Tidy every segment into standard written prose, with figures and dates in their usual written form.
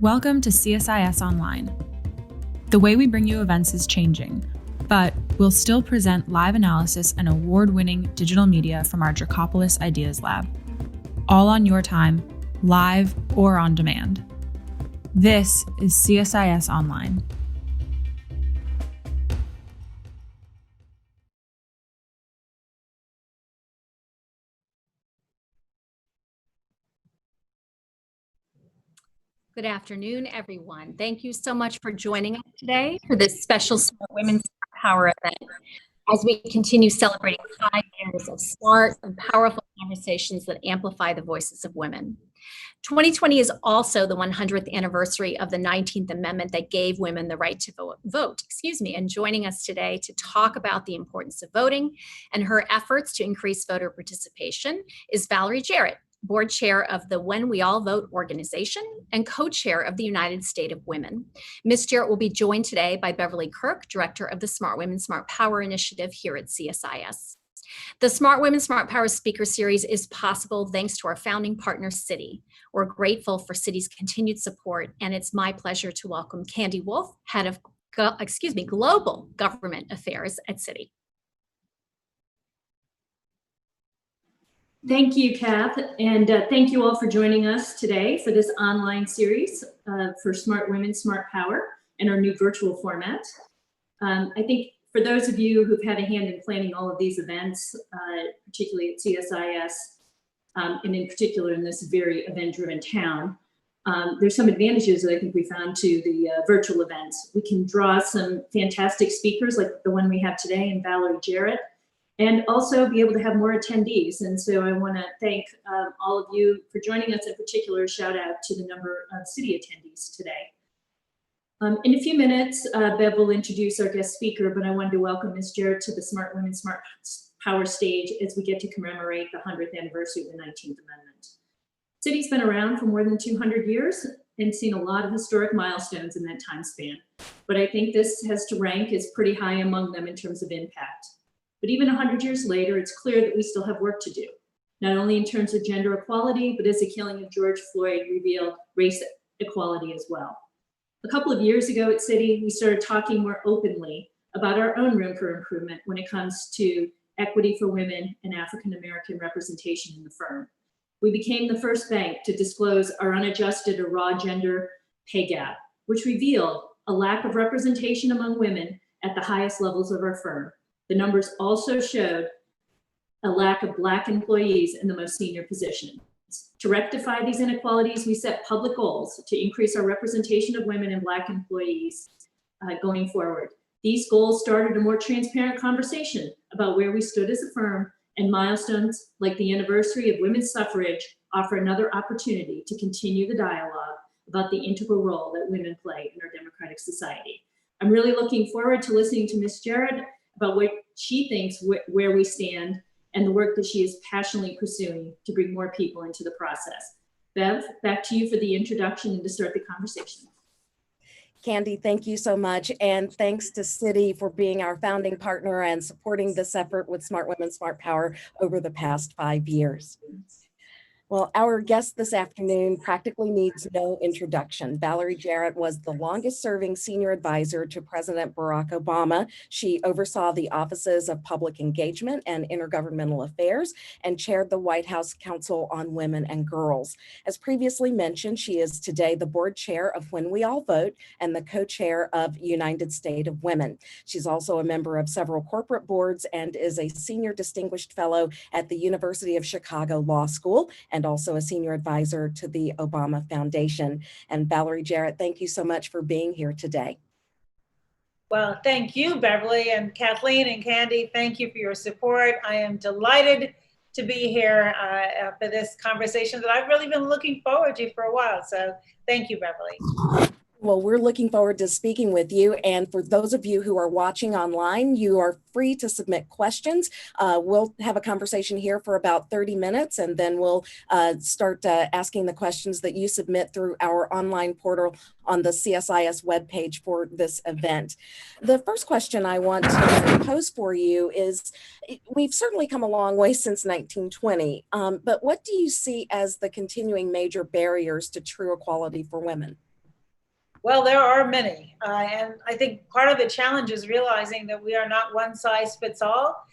Welcome to CSIS Online. The way we bring you events is changing, but we'll still present live analysis and award-winning digital media from our Dracopolis Ideas Lab. All on your time, live or on demand. This is CSIS Online. Good afternoon, everyone. Thank you so much for joining us today for this special Smart Women Smart Power event as we continue celebrating 5 years of smart and powerful conversations that amplify the voices of women. 2020 is also the 100th anniversary of the 19th Amendment that gave women the right to vote. And joining us today to talk about the importance of voting and her efforts to increase voter participation is Valerie Jarrett, board chair of the When We All Vote organization and co-chair of the United States of Women. Ms. Jarrett will be joined today by Beverly Kirk, director of the Smart Women Smart Power initiative here at CSIS. The Smart Women Smart Power speaker series is possible thanks to our founding partner, Citi. We're grateful for Citi's continued support, and it's my pleasure to welcome Candy Wolf, head of Global Government Affairs at Citi. Thank you, Kath, and thank you all for joining us today for this online series for Smart Women, Smart Power and our new virtual format. I think for those of you who've had a hand in planning all of these events, particularly at CSIS, and in particular in this very event-driven town, there's some advantages that I think we found to the virtual events. We can draw some fantastic speakers like the one we have today in Valerie Jarrett, and also be able to have more attendees. And so I want to thank all of you for joining us. In particular, shout out to the number of Citi attendees today. In a few minutes, Bev will introduce our guest speaker, but I wanted to welcome Ms. Jarrett to the Smart Women Smart Power stage as we get to commemorate the 100th anniversary of the 19th Amendment. Citi's been around for more than 200 years and seen a lot of historic milestones in that time span. But I think this has to rank as pretty high among them in terms of impact. But even 100 years later, it's clear that we still have work to do, not only in terms of gender equality, but as the killing of George Floyd revealed, race equality as well. A couple of years ago at Citi, we started talking more openly about our own room for improvement when it comes to equity for women and African-American representation in the firm. We became the first bank to disclose our unadjusted or raw gender pay gap, which revealed a lack of representation among women at the highest levels of our firm. The numbers also showed a lack of Black employees in the most senior positions. To rectify these inequalities, we set public goals to increase our representation of women and Black employees going forward. These goals started a more transparent conversation about where we stood as a firm, and milestones like the anniversary of women's suffrage offer another opportunity to continue the dialogue about the integral role that women play in our democratic society. I'm really looking forward to listening to Ms. Jarrett about what she thinks where we stand and the work that she is passionately pursuing to bring more people into the process. Bev, back to you for the introduction and to start the conversation. Candy, thank you so much. And thanks to Citi for being our founding partner and supporting this effort with Smart Women, Smart Power over the past 5 years. Well, our guest this afternoon practically needs no introduction. Valerie Jarrett was the longest serving senior advisor to President Barack Obama. She oversaw the offices of Public Engagement and Intergovernmental Affairs and chaired the White House Council on Women and Girls. As previously mentioned, she is today the board chair of When We All Vote and the co-chair of United States of Women. She's also a member of several corporate boards and is a senior distinguished fellow at the University of Chicago Law School and also a senior advisor to the Obama Foundation. And Valerie Jarrett, thank you so much for being here today. Well, thank you, Beverly, and Kathleen and Candy. Thank you for your support. I am delighted to be here for this conversation that I've really been looking forward to for a while. So thank you, Beverly. Well, we're looking forward to speaking with you. And for those of you who are watching online, you are free to submit questions. We'll have a conversation here for about 30 minutes, and then we'll start asking the questions that you submit through our online portal on the CSIS webpage for this event. The first question I want to pose for you is, we've certainly come a long way since 1920, but what do you see as the continuing major barriers to true equality for women? Well, there are many. And I think part of the challenge is realizing that we are not one size fits all.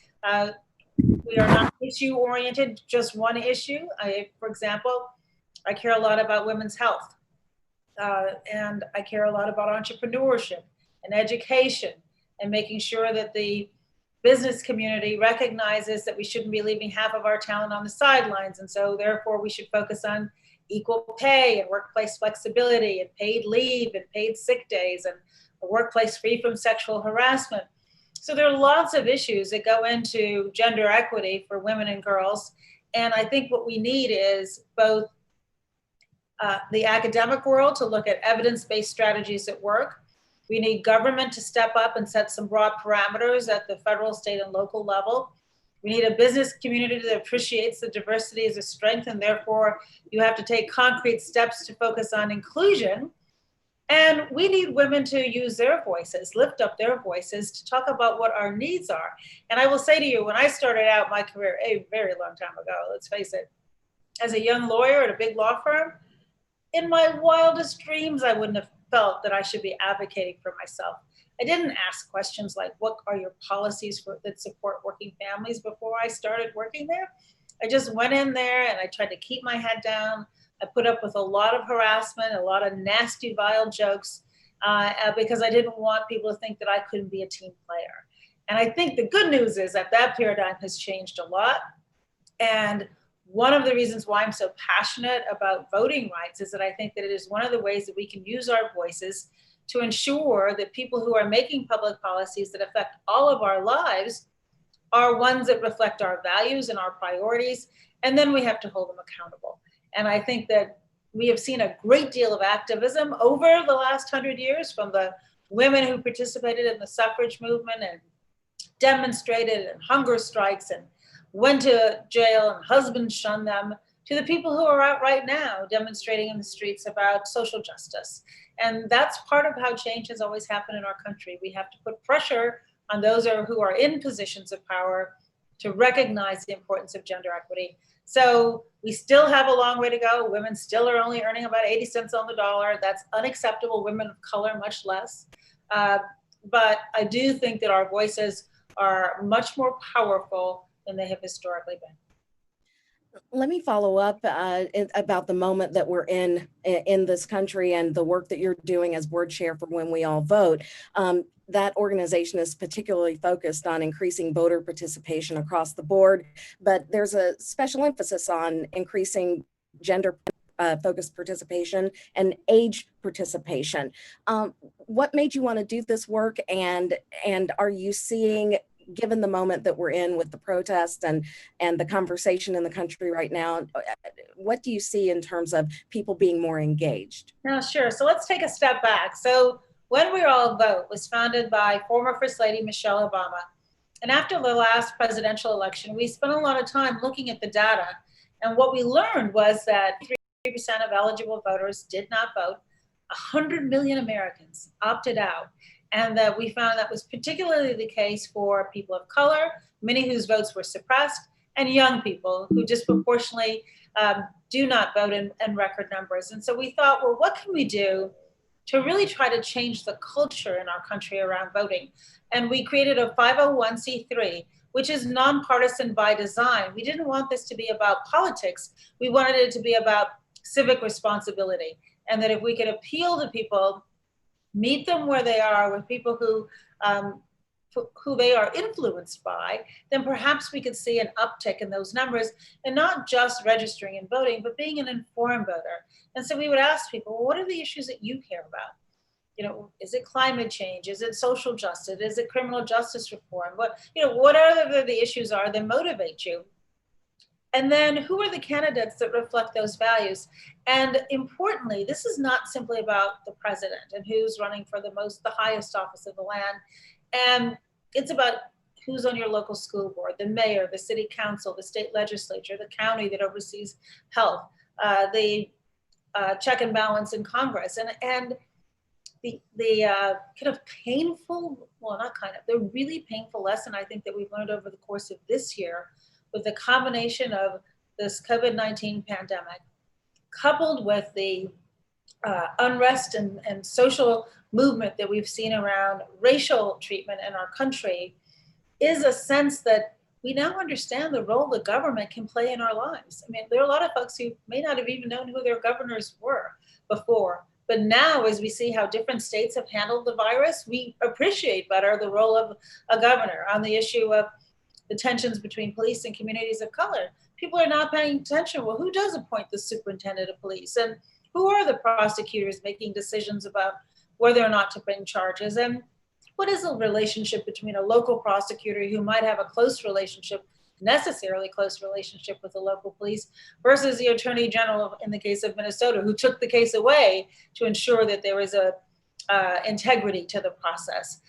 We are not issue oriented, just one issue. For example, I care a lot about women's health. And I care a lot about entrepreneurship and education and making sure that the business community recognizes that we shouldn't be leaving half of our talent on the sidelines. And so therefore we should focus on equal pay and workplace flexibility and paid leave and paid sick days and a workplace free from sexual harassment. So there are lots of issues that go into gender equity for women and girls. And I think what we need is both the academic world to look at evidence-based strategies that work. We need government to step up and set some broad parameters at the federal, state, and local level. We need a business community that appreciates the diversity as a strength, and therefore you have to take concrete steps to focus on inclusion. And we need women to use their voices, lift up their voices to talk about what our needs are. And I will say to you, when I started out my career a very long time ago, let's face it, as a young lawyer at a big law firm, in my wildest dreams, I wouldn't have felt that I should be advocating for myself. I didn't ask questions like, what are your policies that support working families before I started working there? I just went in there and I tried to keep my head down. I put up with a lot of harassment, a lot of nasty, vile jokes, because I didn't want people to think that I couldn't be a team player. And I think the good news is that paradigm has changed a lot. And one of the reasons why I'm so passionate about voting rights is that I think that it is one of the ways that we can use our voices to ensure that people who are making public policies that affect all of our lives are ones that reflect our values and our priorities, and then we have to hold them accountable. And I think that we have seen a great deal of activism over the last 100 years, from the women who participated in the suffrage movement and demonstrated and hunger strikes and went to jail and husbands shunned them, to the people who are out right now demonstrating in the streets about social justice. And that's part of how change has always happened in our country. We have to put pressure on those who are in positions of power to recognize the importance of gender equity. So we still have a long way to go. Women still are only earning about 80 cents on the dollar. That's unacceptable. Women of color, much less. But I do think that our voices are much more powerful than they have historically been. Let me follow up about the moment that we're in this country and the work that you're doing as board chair for When We All Vote. That organization is particularly focused on increasing voter participation across the board, but there's a special emphasis on increasing gender focused participation and age participation. What made you want to do this work, and are you seeing, given the moment that we're in with the protests and the conversation in the country right now, what do you see in terms of people being more engaged? No, sure. So let's take a step back. So When We All Vote was founded by former First Lady Michelle Obama. And after the last presidential election, we spent a lot of time looking at the data. And what we learned was that 3% of eligible voters did not vote. 100 million Americans opted out. And that we found that was particularly the case for people of color, many whose votes were suppressed, and young people who disproportionately do not vote in record numbers. And so we thought, well, what can we do to really try to change the culture in our country around voting? And we created a 501c3, which is nonpartisan by design. We didn't want this to be about politics. We wanted it to be about civic responsibility. And that if we could appeal to people, meet them where they are with people who they are influenced by, then perhaps we could see an uptick in those numbers, and not just registering and voting, but being an informed voter. And so we would ask people, well, what are the issues that you care about? You know, is it climate change? Is it social justice? Is it criminal justice reform? What are the issues are that motivate you? And then who are the candidates that reflect those values? And importantly, this is not simply about the president and who's running for the highest office in the land. And it's about who's on your local school board, the mayor, the city council, the state legislature, the county that oversees health, the check and balance in Congress. And the kind of painful, the really painful lesson I think that we've learned over the course of this year, with the combination of this COVID-19 pandemic, coupled with the unrest and social movement that we've seen around racial treatment in our country is a sense that we now understand the role the government can play in our lives. I mean, there are a lot of folks who may not have even known who their governors were before. But now, as we see how different states have handled the virus, we appreciate better the role of a governor on the issue of the tensions between police and communities of color. People are not paying attention. Well, who does appoint the superintendent of police? And who are the prosecutors making decisions about whether or not to bring charges? And what is the relationship between a local prosecutor who might have a close relationship, necessarily close relationship with the local police, versus the attorney general in the case of Minnesota, who took the case away to ensure that there was a integrity to the process?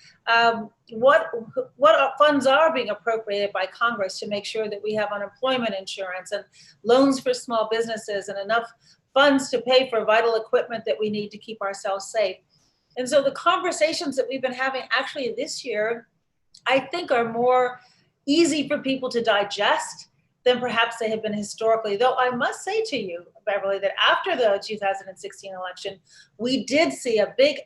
What funds are being appropriated by Congress to make sure that we have unemployment insurance and loans for small businesses and enough funds to pay for vital equipment that we need to keep ourselves safe? And so the conversations that we've been having actually this year, I think, are more easy for people to digest than perhaps they have been historically. Though I must say to you, Beverly, that after the 2016 election, we did see a big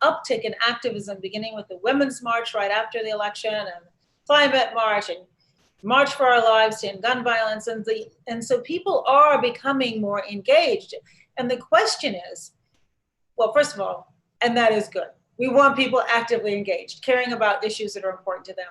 uptick in activism, beginning with the Women's March right after the election, and Climate March, and March for Our Lives to end gun violence. And so people are becoming more engaged. And the question is, well, first of all, and that is good. We want people actively engaged, caring about issues that are important to them,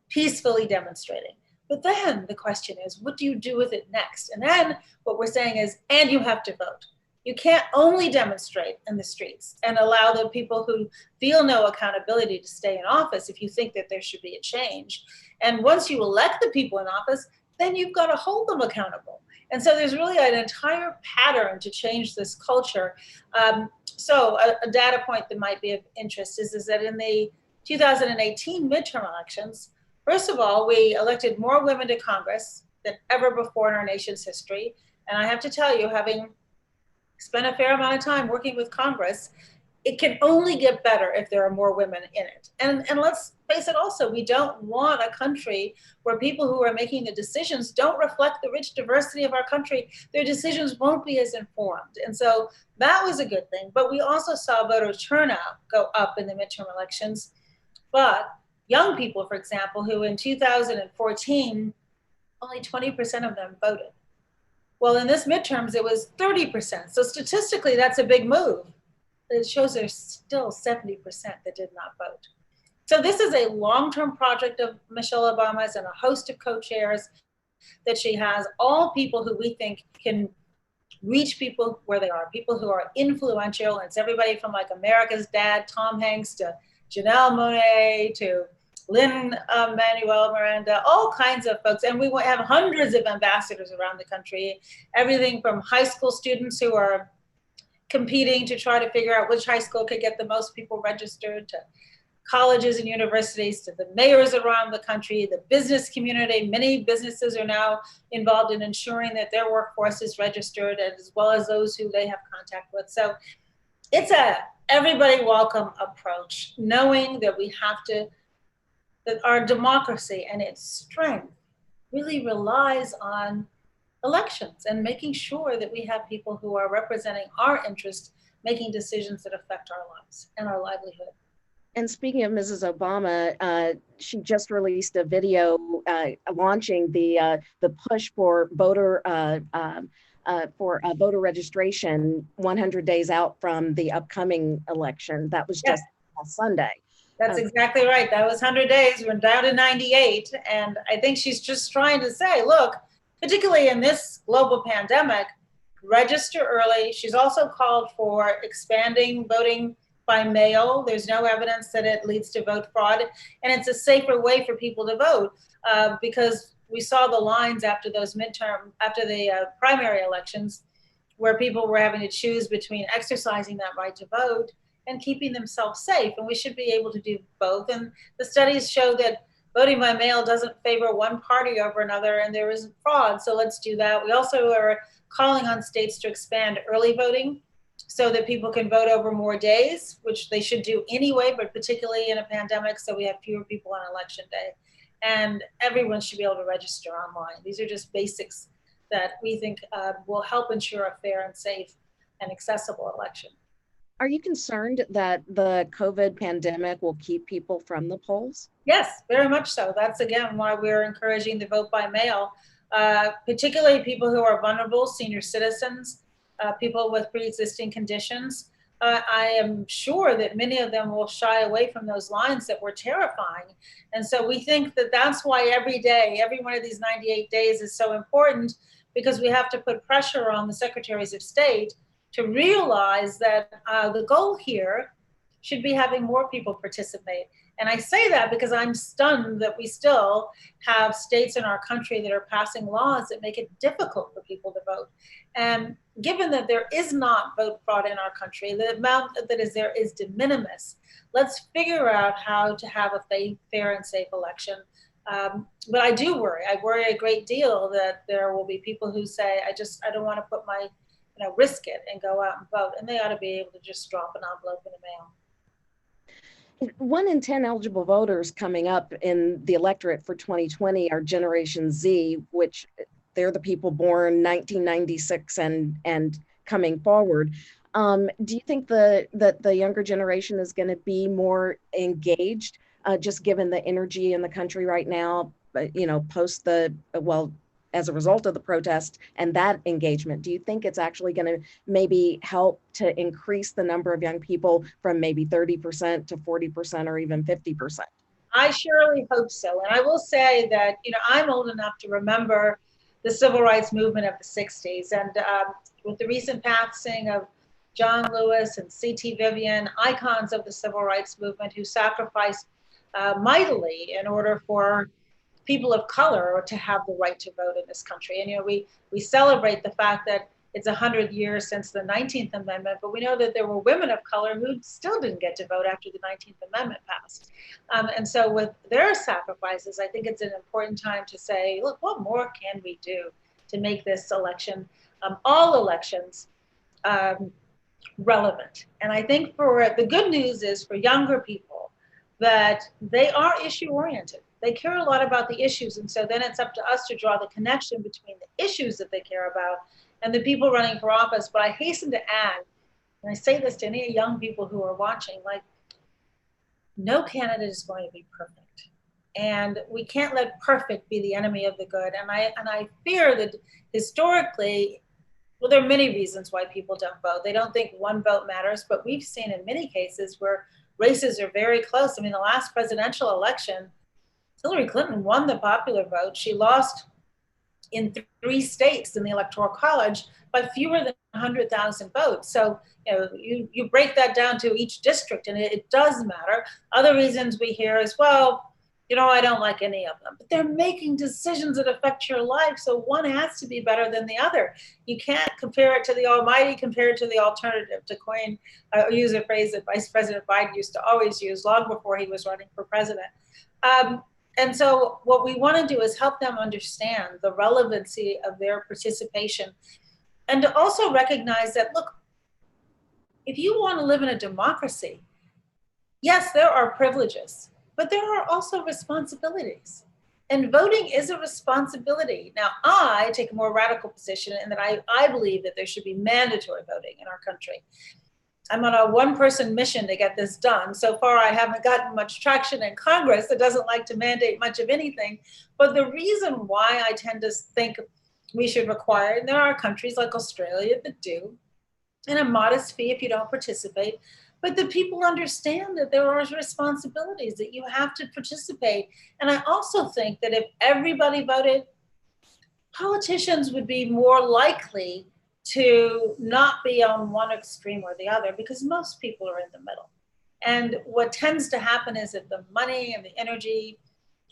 peacefully demonstrating. But then the question is, what do you do with it next? And then what we're saying is, and you have to vote. You can't only demonstrate in the streets and allow the people who feel no accountability to stay in office if you think that there should be a change. And once you elect the people in office, then you've got to hold them accountable. And so there's really an entire pattern to change this culture. So a data point that might be of interest is that in the 2018 midterm elections, first of all, we elected more women to Congress than ever before in our nation's history. And I have to tell you, having spent a fair amount of time working with Congress, it can only get better if there are more women in it. And let's face it also, we don't want a country where people who are making the decisions don't reflect the rich diversity of our country. Their decisions won't be as informed. And so that was a good thing. But we also saw voter turnout go up in the midterm elections. But young people, for example, who in 2014, only 20% of them voted. Well, in this midterms, it was 30%. So statistically, that's a big move. It shows there's still 70% that did not vote. So this is a long-term project of Michelle Obama's and a host of co-chairs that she has, all people who we think can reach people where they are, people who are influential. And it's everybody from like America's Dad, Tom Hanks, to Janelle Monáe, to Lin-Manuel Miranda, all kinds of folks. And we have hundreds of ambassadors around the country, everything from high school students who are competing to try to figure out which high school could get the most people registered, to colleges and universities, to the mayors around the country, the business community. Many businesses are now involved in ensuring that their workforce is registered, as well as those who they have contact with. So it's a everybody welcome approach, knowing that we have to, that our democracy and its strength really relies on elections and making sure that we have people who are representing our interests, making decisions that affect our lives and our livelihood. And speaking of Mrs. Obama, she just released a video launching the push for voter registration 100 days out from the upcoming election. That was just last Sunday. That's exactly right. That was 100 days. We're down to 98. And I think she's just trying to say, look, particularly in this global pandemic, register early. She's also called for expanding voting by mail. There's no evidence that it leads to vote fraud. And it's a safer way for people to vote because we saw the lines after the primary elections where people were having to choose between exercising that right to vote and keeping themselves safe. And we should be able to do both. And the studies show that voting by mail doesn't favor one party over another, and there isn't fraud. So let's do that. We also are calling on states to expand early voting so that people can vote over more days, which they should do anyway, but particularly in a pandemic, so we have fewer people on election day. And everyone should be able to register online. These are just basics that we think will help ensure a fair and safe and accessible election. Are you concerned that the COVID pandemic will keep people from the polls? Yes, very much so. That's again why we're encouraging the vote by mail, particularly people who are vulnerable, senior citizens, people with pre-existing conditions. I am sure that many of them will shy away from those lines that were terrifying. And so we think that that's why every day, every one of these 98 days is so important, because we have to put pressure on the secretaries of state to realize that the goal here should be having more people participate. And I say that because I'm stunned that we still have states in our country that are passing laws that make it difficult for people to vote. And given that there is not vote fraud in our country, the amount that is there is de minimis. Let's figure out how to have a fair and safe election. But I do worry. I worry a great deal that there will be people who say, I don't want to put my, risk it and go out and vote. And they ought to be able to just drop an envelope in the mail. 1 in 10 eligible voters coming up in the electorate for 2020 are Generation Z, which they're the people born 1996 and coming forward. Do you think that the younger generation is going to be more engaged, just given the energy in the country right now, post as a result of the protest and that engagement? Do you think it's actually going to maybe help to increase the number of young people from maybe 30% to 40% or even 50%? I surely hope so. And I will say that, I'm old enough to remember the civil rights movement of the 60s. And with the recent passing of John Lewis and C.T. Vivian, icons of the civil rights movement who sacrificed mightily in order for people of color to have the right to vote in this country. And, we celebrate the fact that it's 100 years since the 19th Amendment, but we know that there were women of color who still didn't get to vote after the 19th Amendment passed. And so with their sacrifices, I think it's an important time to say, look, what more can we do to make this election, all elections, relevant? And I think the good news is for younger people that they are issue oriented. They care a lot about the issues. And so then it's up to us to draw the connection between the issues that they care about and the people running for office. But I hasten to add, and I say this to any young people who are watching, no candidate is going to be perfect. And we can't let perfect be the enemy of the good. And I fear that historically, well, there are many reasons why people don't vote. They don't think one vote matters, but we've seen in many cases where races are very close. I mean, the last presidential election, Hillary Clinton won the popular vote. She lost in 3 states in the Electoral College by fewer than 100,000 votes. So, you break that down to each district and it does matter. Other reasons we hear is, well, I don't like any of them, but they're making decisions that affect your life. So one has to be better than the other. You can't compare it to the almighty, compare it to the alternative, to use a phrase that Vice President Biden used to always use long before he was running for president. And so what we want to do is help them understand the relevancy of their participation and to also recognize that, look, if you want to live in a democracy, yes, there are privileges, but there are also responsibilities. And voting is a responsibility. Now, I take a more radical position in that I believe that there should be mandatory voting in our country. I'm on a one-person mission to get this done. So far, I haven't gotten much traction in Congress that doesn't like to mandate much of anything. But the reason why I tend to think we should require, and there are countries like Australia that do, and a modest fee if you don't participate, but the people understand that there are responsibilities, that you have to participate. And I also think that if everybody voted, politicians would be more likely to not be on one extreme or the other, because most people are in the middle. And what tends to happen is that the money and the energy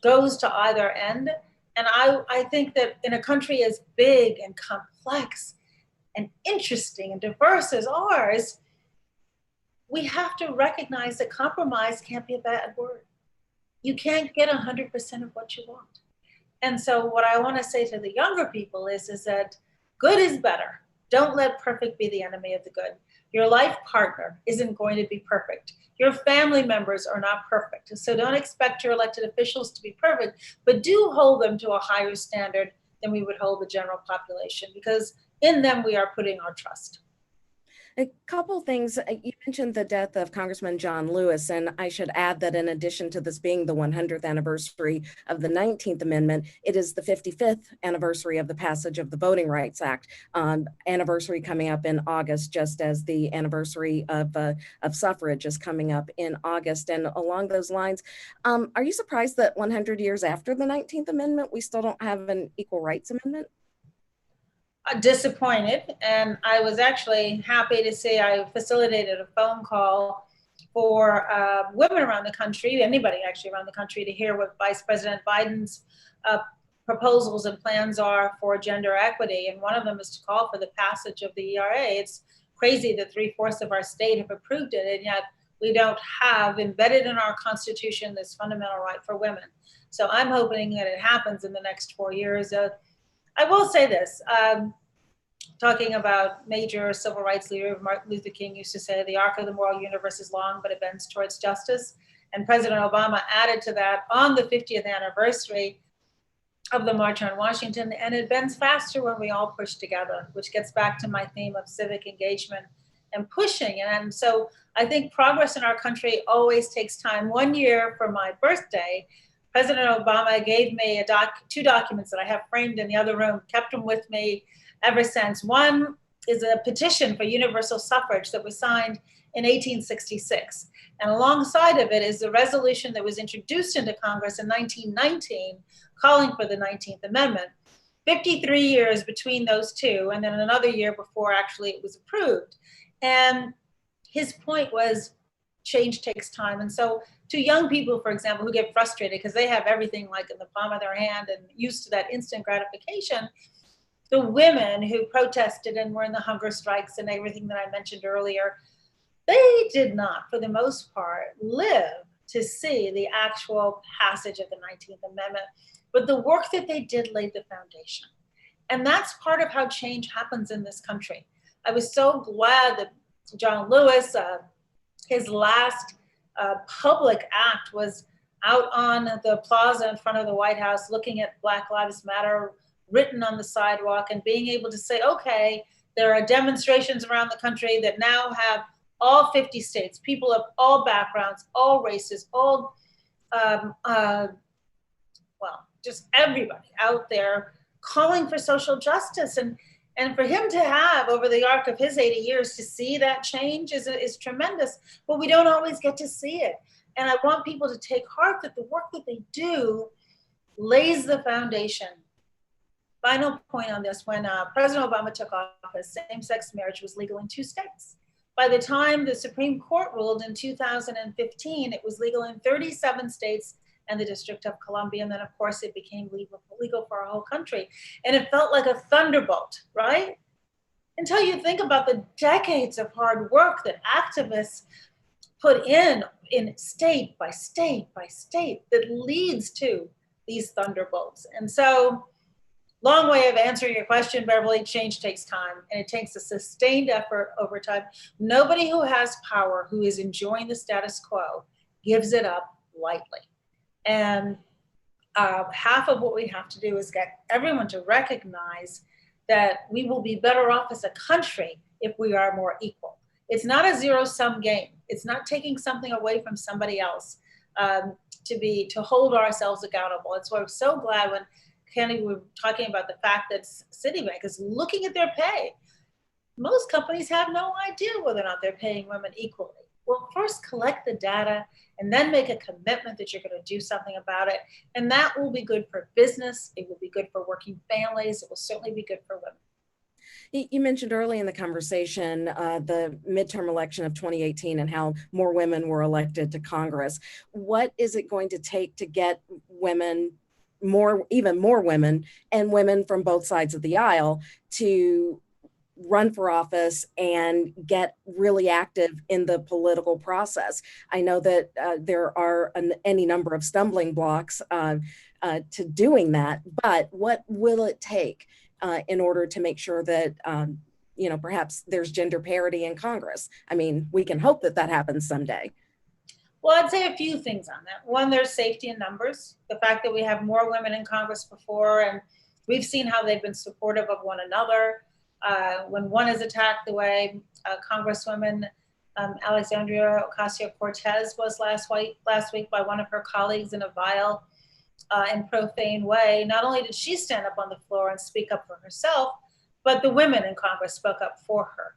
goes to either end. And I think that in a country as big and complex and interesting and diverse as ours, we have to recognize that compromise can't be a bad word. You can't get 100% of what you want. And so what I want to say to the younger people is that good is better. Don't let perfect be the enemy of the good. Your life partner isn't going to be perfect. Your family members are not perfect. So don't expect your elected officials to be perfect, but do hold them to a higher standard than we would hold the general population, because in them we are putting our trust. A couple things. You mentioned the death of Congressman John Lewis, and I should add that in addition to this being the 100th anniversary of the 19th Amendment, it is the 55th anniversary of the passage of the Voting Rights Act, anniversary coming up in August, just as the anniversary of suffrage is coming up in August. And along those lines, are you surprised that 100 years after the 19th Amendment, we still don't have an Equal Rights Amendment? Disappointed, and I was actually happy to see I facilitated a phone call for women around the country, anybody actually around the country, to hear what Vice President Biden's proposals and plans are for gender equity. And one of them is to call for the passage of the ERA. It's crazy that 3/4 of our state have approved it, and yet we don't have embedded in our Constitution this fundamental right for women. So I'm hoping that it happens in the next 4 years. I will say this, talking about major civil rights leader Martin Luther King used to say, the arc of the moral universe is long, but it bends towards justice. And President Obama added to that on the 50th anniversary of the March on Washington, and it bends faster when we all push together, which gets back to my theme of civic engagement and pushing. And so I think progress in our country always takes time. 1 year for my birthday, President Obama gave me two documents that I have framed in the other room, kept them with me ever since. One is a petition for universal suffrage that was signed in 1866. And alongside of it is a resolution that was introduced into Congress in 1919, calling for the 19th Amendment. 53 years between those two, and then another year before actually it was approved. And his point was, change takes time. And so to young people, for example, who get frustrated because they have everything like in the palm of their hand and used to that instant gratification, the women who protested and were in the hunger strikes and everything that I mentioned earlier, they did not, for the most part, live to see the actual passage of the 19th Amendment. But the work that they did laid the foundation. And that's part of how change happens in this country. I was so glad that John Lewis, his last public act was out on the plaza in front of the White House, looking at Black Lives Matter written on the sidewalk and being able to say, okay, there are demonstrations around the country that now have all 50 states, people of all backgrounds, all races, all, just everybody out there calling for social justice. And for him to have, over the arc of his 80 years, to see that change is tremendous, but we don't always get to see it. And I want people to take heart that the work that they do lays the foundation. Final point on this, when President Obama took office, same-sex marriage was legal in 2 states. By the time the Supreme Court ruled in 2015, it was legal in 37 states and the District of Columbia. And then of course it became legal for our whole country. And it felt like a thunderbolt, right? Until you think about the decades of hard work that activists put in state by state by state that leads to these thunderbolts. And so, long way of answering your question, Beverly, change takes time, and it takes a sustained effort over time. Nobody who has power, who is enjoying the status quo, gives it up lightly. And half of what we have to do is get everyone to recognize that we will be better off as a country if we are more equal. It's not a zero-sum game. It's not taking something away from somebody else to hold ourselves accountable. It's why I'm so glad when Candy, we were talking about the fact that Citibank is looking at their pay. Most companies have no idea whether or not they're paying women equally. Well, first collect the data and then make a commitment that you're going to do something about it. And that will be good for business. It will be good for working families. It will certainly be good for women. You mentioned early in the conversation the midterm election of 2018 and how more women were elected to Congress. What is it going to take to get women, even more women, and women from both sides of the aisle to run for office and get really active in the political process? I know that there are any number of stumbling blocks to doing that, but what will it take in order to make sure that perhaps there's gender parity in Congress? I mean, we can hope that happens someday. Well, I'd say a few things on that. One, there's safety in numbers. The fact that we have more women in Congress before, and we've seen how they've been supportive of one another. when one is attacked the way Congresswoman Alexandria Ocasio-Cortez was last week by one of her colleagues in a vile and profane way, not only did she stand up on the floor and speak up for herself, but the women in Congress spoke up for her.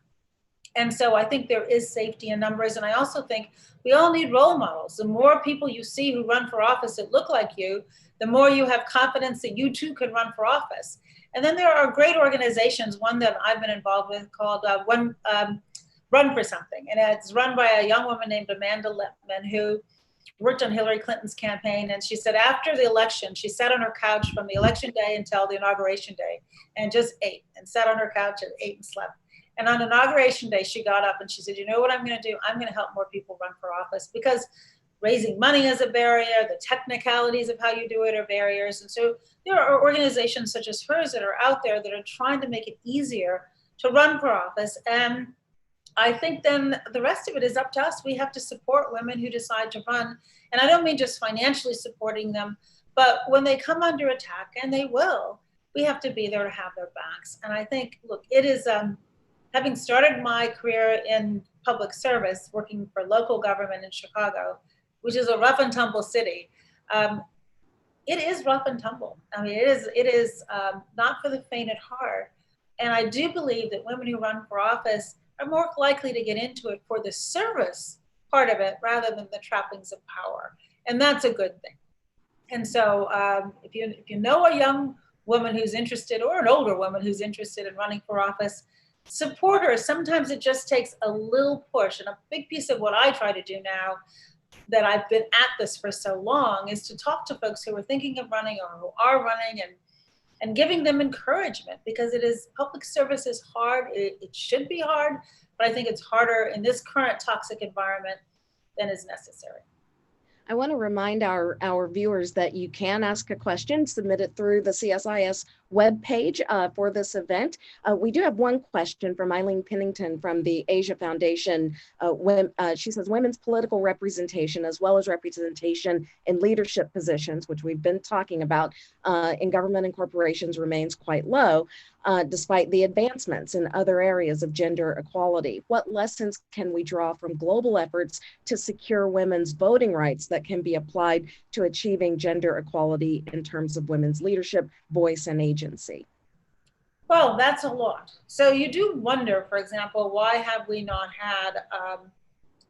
And so I think there is safety in numbers. And I also think we all need role models. The more people you see who run for office that look like you, the more you have confidence that you too can run for office. And then there are great organizations, one that I've been involved with called Run for Something. And it's run by a young woman named Amanda Lippman, who worked on Hillary Clinton's campaign. And she said after the election, she sat on her couch from the election day until the inauguration day and just ate and sat on her couch and ate and slept. And on inauguration day, she got up and she said, you know what I'm going to do? I'm going to help more people run for office, because raising money is a barrier. The technicalities of how you do it are barriers. And so there are organizations such as hers that are out there that are trying to make it easier to run for office. And I think then the rest of it is up to us. We have to support women who decide to run. And I don't mean just financially supporting them, but when they come under attack, and they will, we have to be there to have their backs. And I think, look, it is, having started my career in public service, working for local government in Chicago, which is a rough and tumble city, it is rough and tumble. I mean, it is not for the faint at heart. And I do believe that women who run for office are more likely to get into it for the service part of it rather than the trappings of power. And that's a good thing. And so if you know a young woman who's interested, or an older woman who's interested in running for office, support her. Sometimes it just takes a little push. And a big piece of what I try to do now that I've been at this for so long is to talk to folks who are thinking of running or who are running, and giving them encouragement, because public service is hard. It should be hard, but I think it's harder in this current toxic environment than is necessary. I want to remind our viewers that you can ask a question, submit it through the CSIS webpage for this event. We do have one question from Eileen Pennington from the Asia Foundation. She says, women's political representation, as well as representation in leadership positions, which we've been talking about in government and corporations, remains quite low, despite the advancements in other areas of gender equality. What lessons can we draw from global efforts to secure women's voting rights that can be applied to achieving gender equality in terms of women's leadership, voice, and agency? Well, that's a lot. So you do wonder, for example, why have we not had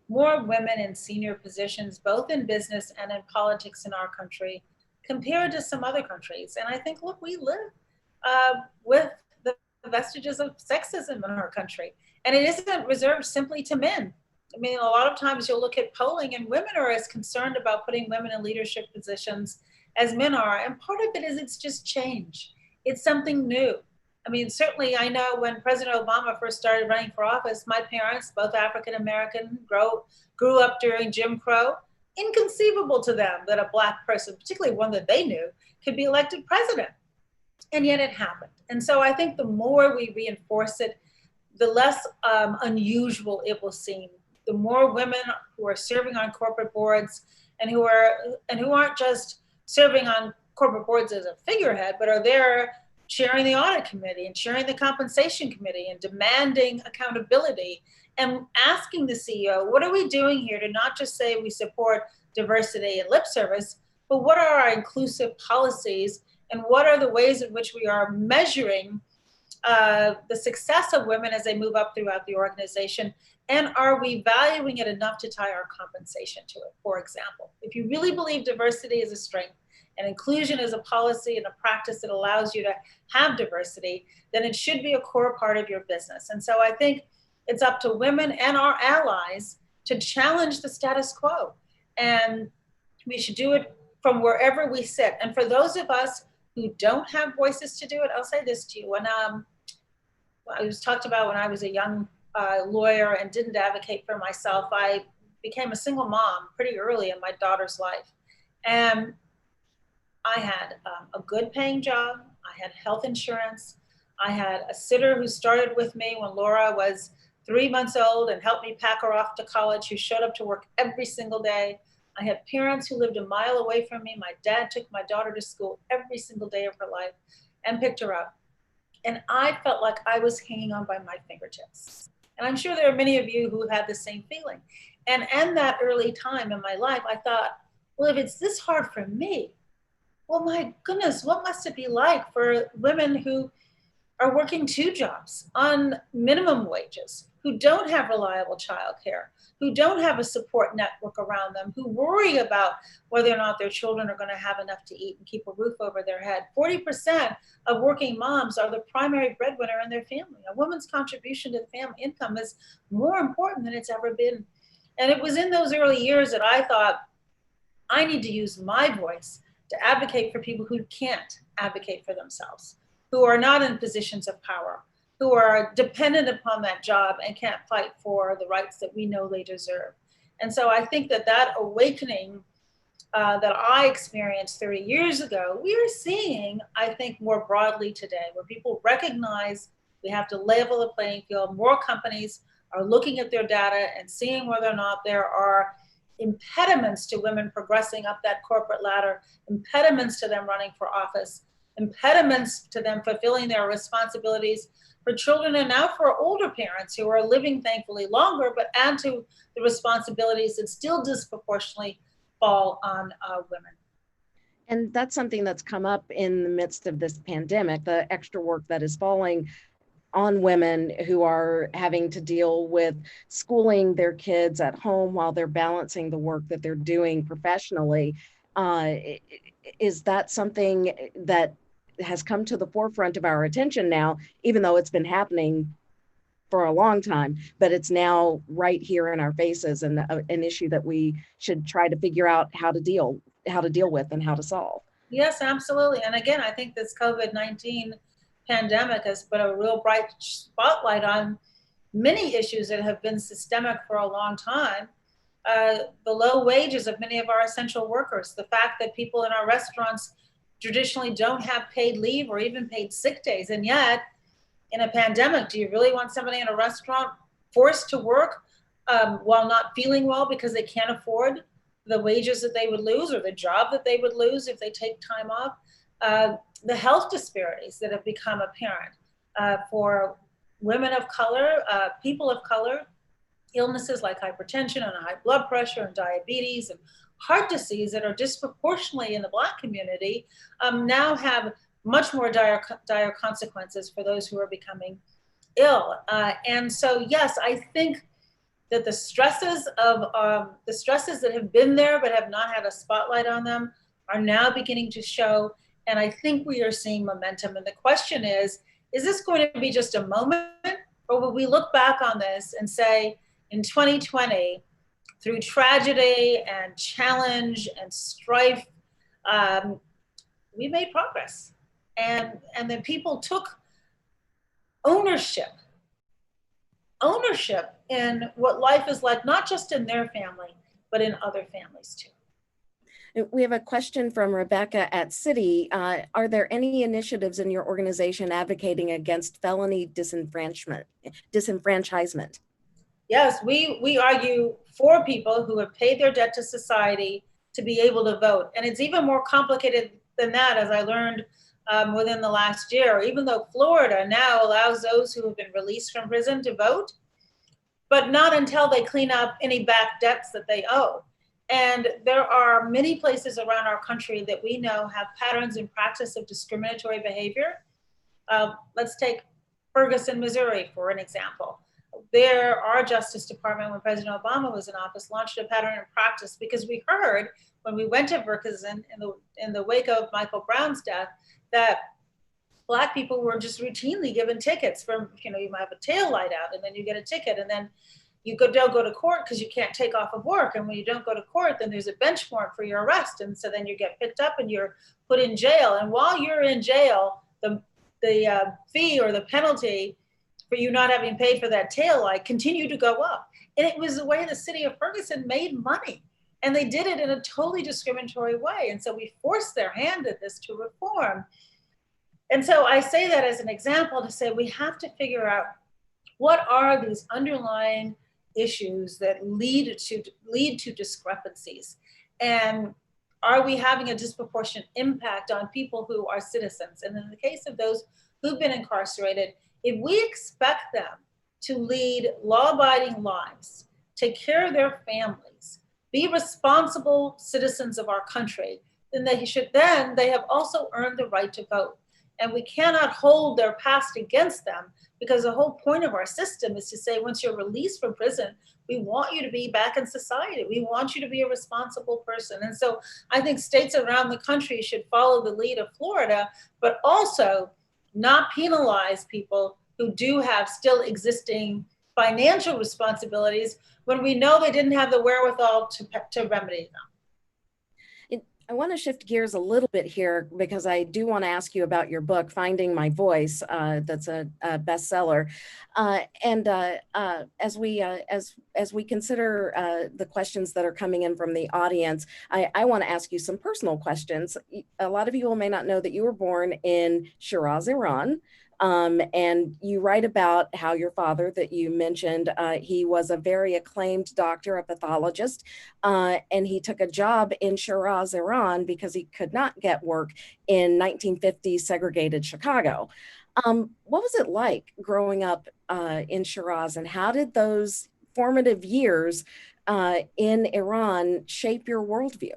more women in senior positions, both in business and in politics in our country, compared to some other countries? And I think, look, we live with the vestiges of sexism in our country. And it isn't reserved simply to men. I mean, a lot of times you'll look at polling and women are as concerned about putting women in leadership positions as men are. And part of it is it's just change. It's something new. I mean, certainly I know when President Obama first started running for office, my parents, both African-American, grew up during Jim Crow. Inconceivable to them that a Black person, particularly one that they knew, could be elected president. And yet it happened. And so I think the more we reinforce it, the less unusual it will seem. The more women who are serving on corporate boards and who aren't just serving on corporate boards as a figurehead, but are there chairing the audit committee and chairing the compensation committee and demanding accountability and asking the CEO, what are we doing here to not just say we support diversity and lip service, but what are our inclusive policies and what are the ways in which we are measuring the success of women as they move up throughout the organization? And are we valuing it enough to tie our compensation to it? For example, if you really believe diversity is a strength and inclusion is a policy and a practice that allows you to have diversity, then it should be a core part of your business. And so I think it's up to women and our allies to challenge the status quo. And we should do it from wherever we sit. And for those of us who don't have voices to do it, I'll say this to you. When I was talked about when I was a young lawyer and didn't advocate for myself, I became a single mom pretty early in my daughter's life. And I had a good paying job. I had health insurance. I had a sitter who started with me when Laura was 3 months old and helped me pack her off to college, who showed up to work every single day. I had parents who lived a mile away from me. My dad took my daughter to school every single day of her life and picked her up. And I felt like I was hanging on by my fingertips. And I'm sure there are many of you who had the same feeling. And in that early time in my life, I thought, well, if it's this hard for me, well, my goodness, what must it be like for women who are working 2 jobs on minimum wages, who don't have reliable childcare, who don't have a support network around them, who worry about whether or not their children are going to have enough to eat and keep a roof over their head. 40% of working moms are the primary breadwinner in their family. A woman's contribution to the family income is more important than it's ever been. And it was in those early years that I thought, I need to use my voice to advocate for people who can't advocate for themselves, who are not in positions of power, who are dependent upon that job and can't fight for the rights that we know they deserve. And so I think that that awakening that I experienced 30 years ago, we are seeing, I think, more broadly today, where people recognize we have to level the playing field. More companies are looking at their data and seeing whether or not there are impediments to women progressing up that corporate ladder, impediments to them running for office, impediments to them fulfilling their responsibilities for children, and now for older parents who are living thankfully longer, but add to the responsibilities that still disproportionately fall on women. And that's something that's come up in the midst of this pandemic, the extra work that is falling on women who are having to deal with schooling their kids at home while they're balancing the work that they're doing professionally. Is that something that has come to the forefront of our attention now, even though it's been happening for a long time, but it's now right here in our faces, and an issue that we should try to figure out how to deal with and how to solve? Yes, absolutely. And again, I think this COVID-19 pandemic has put a real bright spotlight on many issues that have been systemic for a long time. The low wages of many of our essential workers, the fact that people in our restaurants traditionally don't have paid leave or even paid sick days. And yet, in a pandemic, do you really want somebody in a restaurant forced to work while not feeling well because they can't afford the wages that they would lose or the job that they would lose if they take time off? The health disparities that have become apparent for women of color, people of color, illnesses like hypertension and high blood pressure and diabetes and heart disease that are disproportionately in the Black community now have much more dire consequences for those who are becoming ill. And so, yes, I think that the stresses that have been there but have not had a spotlight on them are now beginning to show. And I think we are seeing momentum. And the question is this going to be just a moment, or will we look back on this and say, in 2020, through tragedy and challenge and strife, we made progress. And then people took ownership in what life is like, not just in their family, but in other families too. We have a question from Rebecca at Citi. Are there any initiatives in your organization advocating against felony disenfranchisement? Yes, we argue for people who have paid their debt to society to be able to vote. And it's even more complicated than that, as I learned within the last year. Even though Florida now allows those who have been released from prison to vote, but not until they clean up any back debts that they owe. And there are many places around our country that we know have patterns and practice of discriminatory behavior. Let's take Ferguson, Missouri, for an example. There, our Justice Department, when President Obama was in office, launched a pattern and practice because we heard when we went to Ferguson in the wake of Michael Brown's death that Black people were just routinely given tickets from, you might have a tail light out and then you get a ticket, and then you don't go to court because you can't take off of work. And when you don't go to court, then there's a bench warrant for your arrest. And so then you get picked up and you're put in jail. And while you're in jail, the fee or the penalty for you not having paid for that tail light continue to go up. And it was the way the city of Ferguson made money. And they did it in a totally discriminatory way. And so we forced their hand at this to reform. And so I say that as an example to say we have to figure out what are these underlying issues that lead to discrepancies. And are we having a disproportionate impact on people who are citizens? And in the case of those who've been incarcerated, if we expect them to lead law-abiding lives, take care of their families, be responsible citizens of our country, then they have also earned the right to vote. And we cannot hold their past against them, because the whole point of our system is to say, once you're released from prison, we want you to be back in society. We want you to be a responsible person. And so I think states around the country should follow the lead of Florida, but also not penalize people who do have still existing financial responsibilities when we know they didn't have the wherewithal to remedy them. I want to shift gears a little bit here, because I do want to ask you about your book, Finding My Voice, that's a bestseller. As we consider the questions that are coming in from the audience, I want to ask you some personal questions. A lot of you may not know that you were born in Shiraz, Iran. And you write about how your father that you mentioned, he was a very acclaimed doctor, a pathologist, and he took a job in Shiraz, Iran, because he could not get work in 1950s segregated Chicago. What was it like growing up in Shiraz, and how did those formative years in Iran shape your worldview?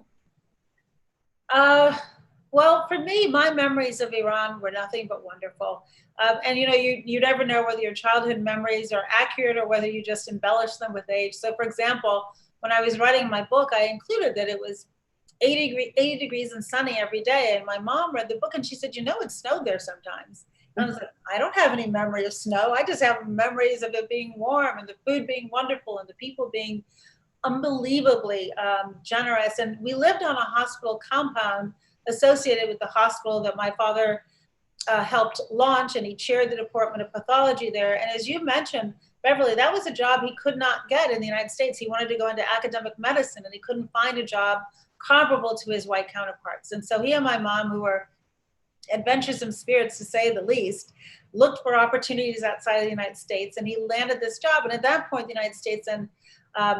Well, for me, my memories of Iran were nothing but wonderful. And you never know whether your childhood memories are accurate or whether you just embellish them with age. So for example, when I was writing my book, I included that it was 80 degrees and sunny every day. And my mom read the book and she said, it snowed there sometimes. And I was like, I don't have any memory of snow. I just have memories of it being warm and the food being wonderful and the people being unbelievably generous. And we lived on a hospital compound associated with the hospital that my father helped launch, and he chaired the department of pathology there. And as you mentioned, Beverly, that was a job he could not get in the United States. He wanted to go into academic medicine and he couldn't find a job comparable to his white counterparts. And so he and my mom, who were adventuresome spirits to say the least, looked for opportunities outside of the United States, and he landed this job. And at that point, the United States and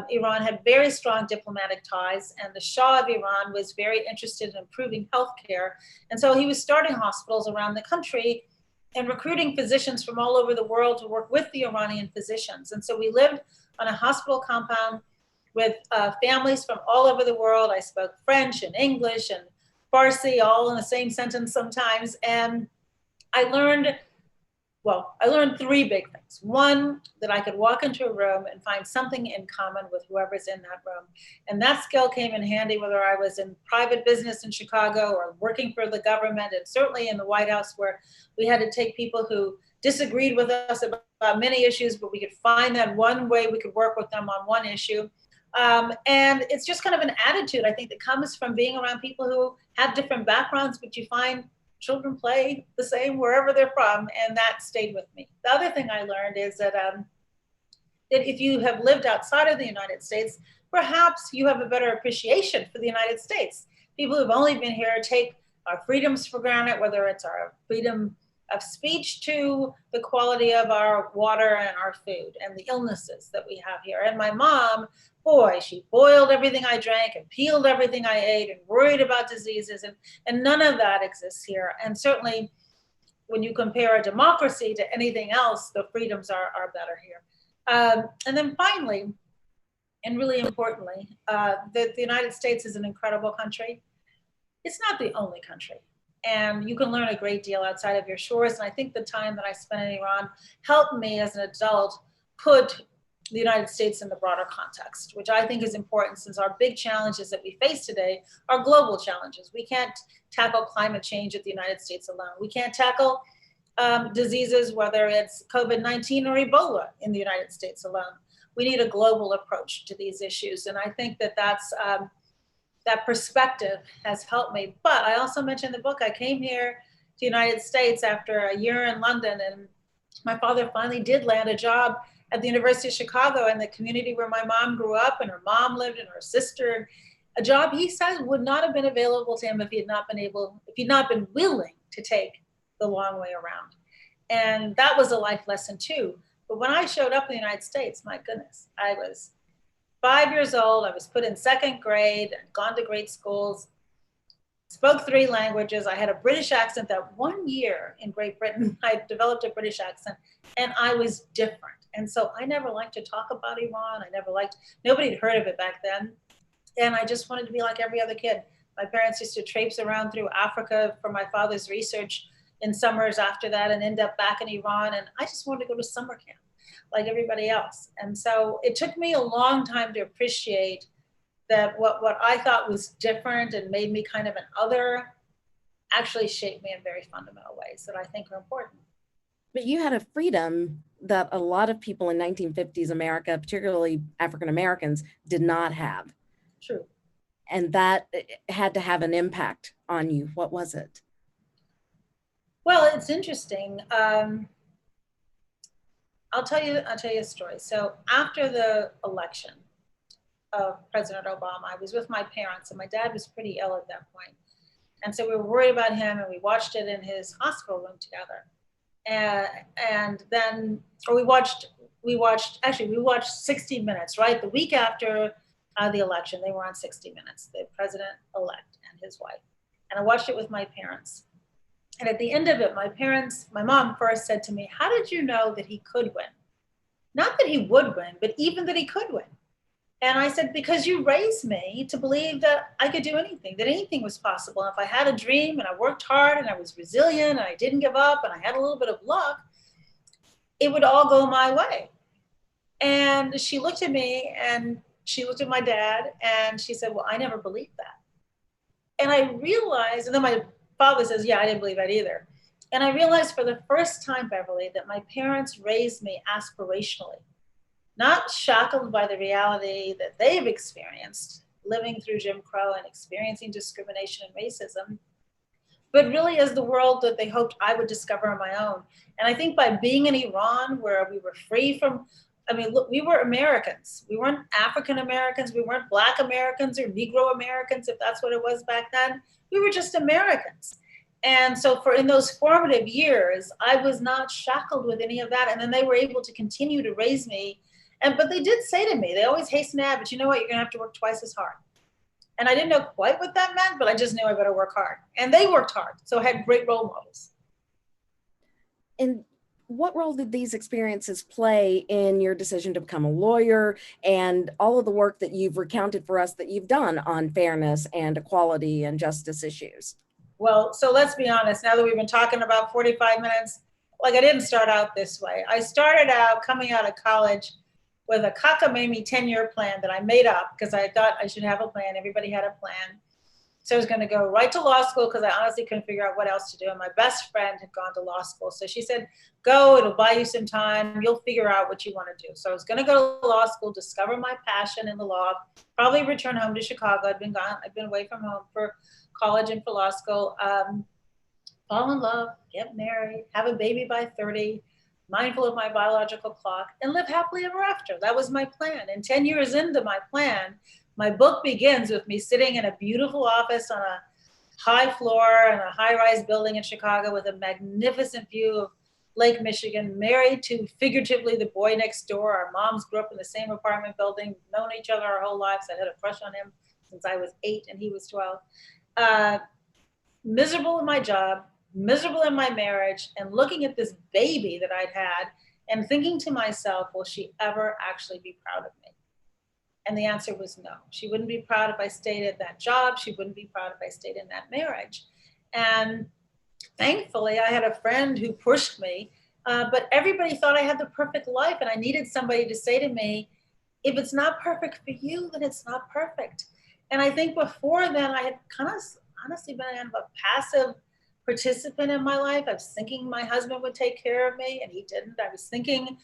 Iran had very strong diplomatic ties, and the Shah of Iran was very interested in improving healthcare. And so he was starting hospitals around the country and recruiting physicians from all over the world to work with the Iranian physicians. And so we lived on a hospital compound with families from all over the world. I spoke French and English and Farsi all in the same sentence sometimes. And I learned three big things. One, that I could walk into a room and find something in common with whoever's in that room. And that skill came in handy whether I was in private business in Chicago or working for the government, and certainly in the White House, where we had to take people who disagreed with us about many issues, but we could find that one way we could work with them on one issue. And it's just kind of an attitude, I think, that comes from being around people who have different backgrounds, but you find children play the same wherever they're from, and that stayed with me. The other thing I learned is that if you have lived outside of the United States, perhaps you have a better appreciation for the United States. People who've only been here take our freedoms for granted, whether it's our freedom of speech to the quality of our water and our food and the illnesses that we have here. And my mom, boy, she boiled everything I drank and peeled everything I ate and worried about diseases, and none of that exists here. And certainly when you compare a democracy to anything else, the freedoms are better here. And then finally, and really importantly, the United States is an incredible country. It's not the only country. And you can learn a great deal outside of your shores. And I think the time that I spent in Iran helped me as an adult put the United States in the broader context, which I think is important, since our big challenges that we face today are global challenges. We can't tackle climate change at the United States alone. We can't tackle diseases, whether it's COVID-19 or Ebola, in the United States alone. We need a global approach to these issues. And I think that that perspective has helped me. But I also mentioned in the book, I came here to the United States after a year in London, and my father finally did land a job at the University of Chicago, in the community where my mom grew up and her mom lived and her sister, a job he said would not have been available to him if he'd not been willing to take the long way around. And that was a life lesson too. But when I showed up in the United States, my goodness, I was 5 years old. I was put in second grade, I'd gone to great schools. spoke 3 languages. I had a British accent. That 1 year in Great Britain, I developed a British accent, and I was different. And so I never liked to talk about Iran. Nobody had heard of it back then. And I just wanted to be like every other kid. My parents used to traipse around through Africa for my father's research in summers after that and end up back in Iran. And I just wanted to go to summer camp like everybody else. And so it took me a long time to appreciate that what I thought was different and made me kind of an other actually shaped me in very fundamental ways that I think are important. But you had a freedom that a lot of people in 1950s America, particularly African Americans, did not have. True. And that had to have an impact on you. What was it? Well, it's interesting. I'll tell you a story. So after the election of President Obama, I was with my parents, and my dad was pretty ill at that point. And so we were worried about him, and we watched it in his hospital room together. And then, or we watched 60 Minutes, right? The week after the election, they were on 60 Minutes, the president-elect and his wife. And I watched it with my parents. And at the end of it, my mom first said to me, "How did you know that he could win? Not that he would win, but even that he could win." And I said, "Because you raised me to believe that I could do anything, that anything was possible. And if I had a dream and I worked hard and I was resilient and I didn't give up and I had a little bit of luck, it would all go my way." And she looked at me and she looked at my dad and she said, "Well, I never believed that." And I realized, and then my father says, "Yeah, I didn't believe that either." And I realized for the first time, Beverly, that my parents raised me aspirationally, not shackled by the reality that they've experienced living through Jim Crow and experiencing discrimination and racism, but really as the world that they hoped I would discover on my own. And I think by being in Iran, where we were free from, look, we were Americans. We weren't African Americans. We weren't Black Americans or Negro Americans, if that's what it was back then. We were just Americans. And so in those formative years, I was not shackled with any of that. And then they were able to continue to raise me. But they did say to me, they always hasten to add, "But you know what, you're gonna have to work twice as hard." And I didn't know quite what that meant, but I just knew I better work hard. And they worked hard, so I had great role models. And what role did these experiences play in your decision to become a lawyer and all of the work that you've recounted for us that you've done on fairness and equality and justice issues? Well, so let's be honest, now that we've been talking about 45 minutes, like I didn't start out this way. I started out coming out of college with a cockamamie 10-year plan that I made up because I thought I should have a plan. Everybody had a plan. So I was going to go right to law school because I honestly couldn't figure out what else to do. And my best friend had gone to law school. So she said, "Go, it'll buy you some time. You'll figure out what you want to do." So I was going to go to law school, discover my passion in the law, probably return home to Chicago. I'd been away from home for college and for law school, fall in love, get married, have a baby by 30, mindful of my biological clock, and live happily ever after. That was my plan. And 10 years into my plan, my book begins with me sitting in a beautiful office on a high floor in a high-rise building in Chicago with a magnificent view of Lake Michigan, married to figuratively the boy next door. Our moms grew up in the same apartment building, known each other our whole lives. I had a crush on him since I was 8 and he was 12. Miserable in my job, miserable in my marriage, and looking at this baby that I'd had and thinking to myself, will she ever actually be proud of me? And the answer was no. She wouldn't be proud if I stayed at that job. She wouldn't be proud if I stayed in that marriage. And thankfully, I had a friend who pushed me, but everybody thought I had the perfect life, and I needed somebody to say to me, if it's not perfect for you, then it's not perfect. And I think before then, I had kind of honestly been kind of a passive participant in my life. I was thinking my husband would take care of me, and he didn't. I was thinking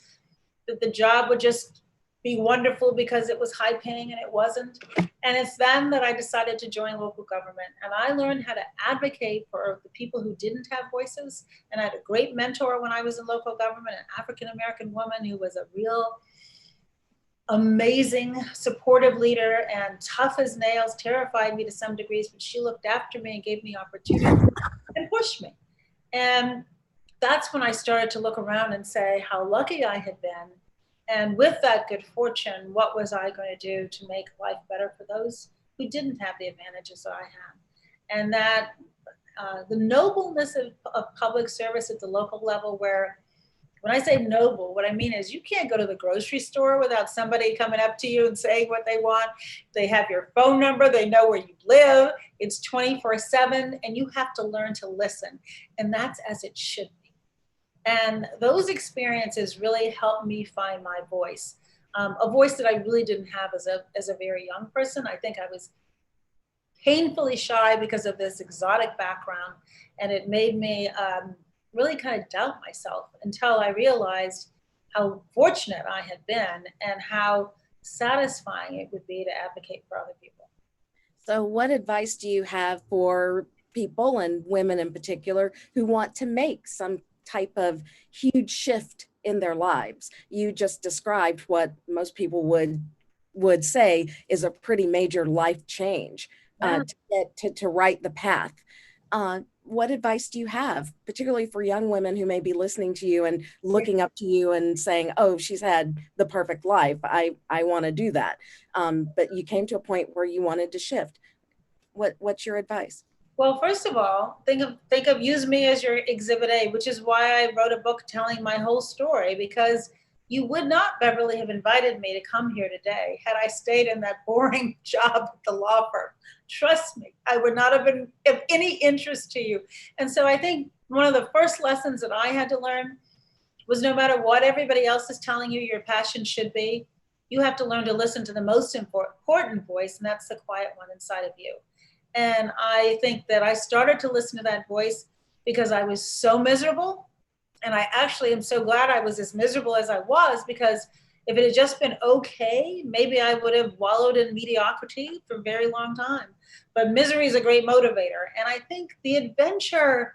that the job would just be wonderful because it was high paying, and it wasn't. And it's then that I decided to join local government. And I learned how to advocate for the people who didn't have voices. And I had a great mentor when I was in local government, an African-American woman who was a real amazing, supportive leader and tough as nails, terrified me to some degrees, but she looked after me and gave me opportunity and pushed me. And that's when I started to look around and say how lucky I had been. And with that good fortune, what was I going to do to make life better for those who didn't have the advantages that I had? and that the nobleness of public service at the local level, where when I say noble, what I mean is you can't go to the grocery store without somebody coming up to you and saying what they want. They have your phone number, they know where you live, it's 24/7, and you have to learn to listen. And that's as it should be. And those experiences really helped me find my voice, a voice that I really didn't have as a very young person. I think I was painfully shy because of this exotic background, and it made me really kind of doubt myself until I realized how fortunate I had been and how satisfying it would be to advocate for other people. So what advice do you have for people, and women in particular, who want to make some type of huge shift in their lives? You just described what most people would say is a pretty major life change to right the path. What advice do you have, particularly for young women who may be listening to you and looking up to you and saying, oh, she's had the perfect life, I want to do that. But you came to a point where you wanted to shift. What's your advice? Well, first of all, think of use me as your exhibit A, which is why I wrote a book telling my whole story, because you would not, Beverly, have invited me to come here today had I stayed in that boring job at the law firm. Trust me, I would not have been of any interest to you. And so I think one of the first lessons that I had to learn was, no matter what everybody else is telling you your passion should be, you have to learn to listen to the most important voice, and that's the quiet one inside of you. And I think that I started to listen to that voice because I was so miserable. And I actually am so glad I was as miserable as I was, because if it had just been okay, maybe I would have wallowed in mediocrity for a very long time. But misery is a great motivator. And I think the adventure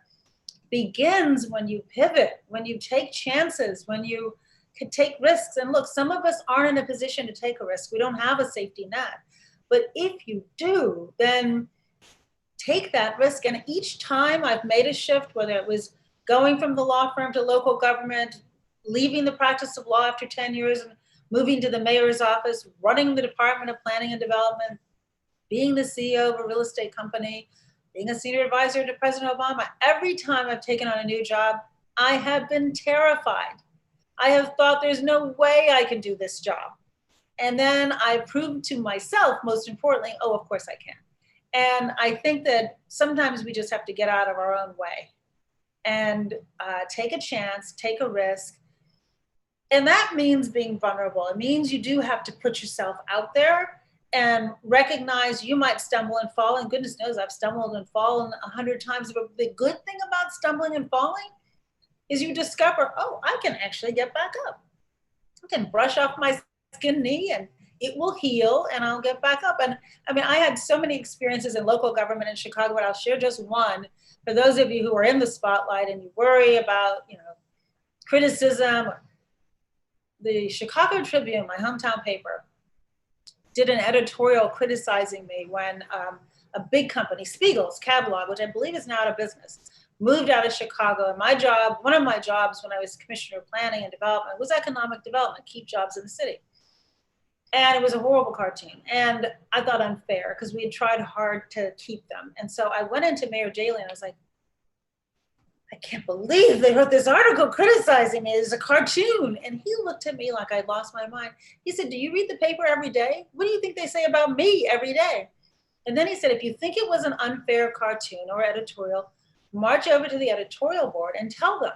begins when you pivot, when you take chances, when you can take risks. And look, some of us aren't in a position to take a risk. We don't have a safety net. But if you do, then take that risk. And each time I've made a shift, whether it was going from the law firm to local government, leaving the practice of law after 10 years and moving to the mayor's office, running the Department of Planning and Development, being the CEO of a real estate company, being a senior advisor to President Obama, every time I've taken on a new job, I have been terrified. I have thought there's no way I can do this job. And then I proved to myself, most importantly, oh, of course I can. And I think that sometimes we just have to get out of our own way and take a chance, take a risk. And that means being vulnerable. It means you do have to put yourself out there and recognize you might stumble and fall. And goodness knows I've stumbled and fallen 100 times. But the good thing about stumbling and falling is you discover, oh, I can actually get back up. I can brush off my skinned knee and it will heal and I'll get back up. And I mean, I had so many experiences in local government in Chicago, but I'll share just one. For those of you who are in the spotlight and you worry about, criticism, the Chicago Tribune, my hometown paper, did an editorial criticizing me when a big company, Spiegel's catalog, which I believe is now out of business, moved out of Chicago. And my job, one of my jobs when I was Commissioner of Planning and Development, was economic development, keep jobs in the city. And it was a horrible cartoon. And I thought unfair because we had tried hard to keep them. And so I went into Mayor Daley and I was like, I can't believe they wrote this article criticizing me as a cartoon. And he looked at me like I'd lost my mind. He said, do you read the paper every day? What do you think they say about me every day? And then he said, if you think it was an unfair cartoon or editorial, march over to the editorial board and tell them.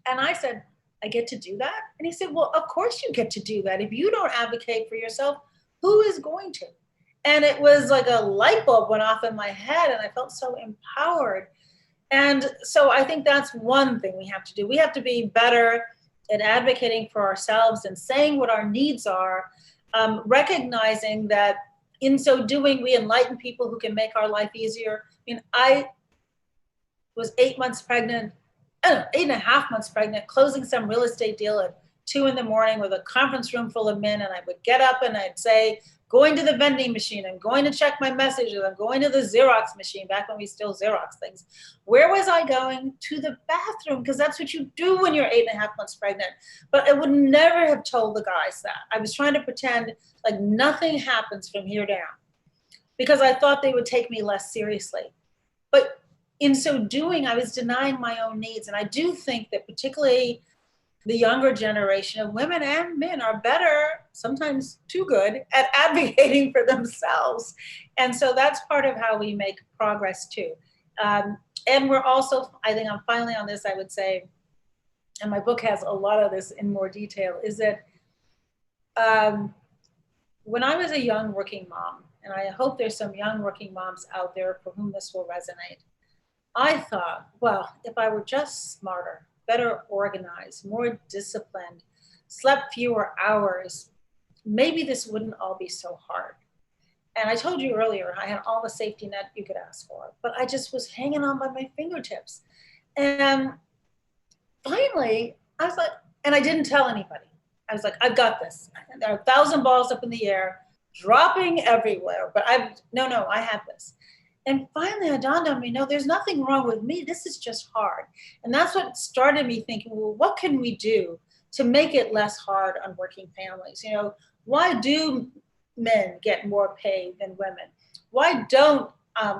And I said, I get to do that? And he said, well, of course you get to do that. If you don't advocate for yourself, who is going to? And it was like a light bulb went off in my head and I felt so empowered. And so I think that's one thing we have to do. We have to be better at advocating for ourselves and saying what our needs are, recognizing that in so doing, we enlighten people who can make our life easier. I mean, I was 8 months pregnant, 8.5 months pregnant, closing some real estate deal at 2 a.m. with a conference room full of men. And I would get up and I'd say, going to the vending machine, I'm going to check my messages, I'm going to the Xerox machine, back when we still Xerox things. Where was I going? To the bathroom, because that's what you do when you're 8.5 months pregnant. But I would never have told the guys that. I was trying to pretend like nothing happens from here down, because I thought they would take me less seriously. But in so doing, I was denying my own needs. And I do think that particularly the younger generation of women and men are better, sometimes too good, at advocating for themselves. And so that's part of how we make progress too. And we're also, I think I'm finally on this, I would say, and my book has a lot of this in more detail, is that when I was a young working mom, and I hope there's some young working moms out there for whom this will resonate, I thought, well, if I were just smarter, better organized, more disciplined, slept fewer hours, maybe this wouldn't all be so hard. And I told you earlier, I had all the safety net you could ask for, but I just was hanging on by my fingertips. And finally, I was like, and I didn't tell anybody. I was like, I've got this. And there are 1,000 balls up in the air, dropping everywhere, but I have this. And finally, it dawned on me, no, there's nothing wrong with me. This is just hard. And that's what started me thinking, well, what can we do to make it less hard on working families? You know, why do men get more pay than women? Why don't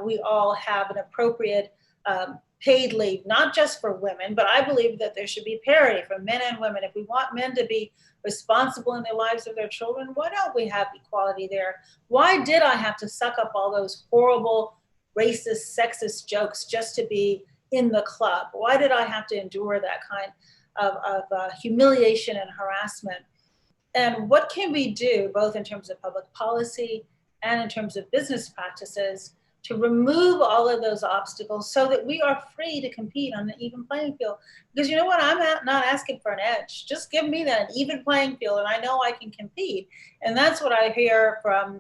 we all have an appropriate paid leave, not just for women, but I believe that there should be parity for men and women. If we want men to be responsible in the lives of their children, why don't we have equality there? Why did I have to suck up all those horrible racist, sexist jokes just to be in the club? Why did I have to endure that kind of humiliation and harassment? And what can we do, both in terms of public policy and in terms of business practices, to remove all of those obstacles so that we are free to compete on an even playing field? Because you know what, I'm not asking for an edge. Just give me that even playing field and I know I can compete. And that's what I hear from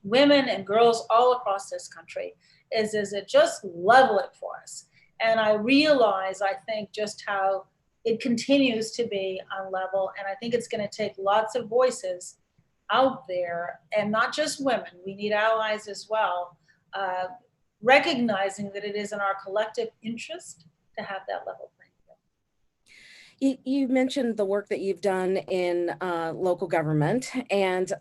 women and girls all across this country, is it just level it for us. And I realize, I think, just how it continues to be unlevel. And I think it's going to take lots of voices out there, and not just women. We need allies as well, recognizing that it is in our collective interest to have that level playing field. You mentioned the work that you've done in local government. And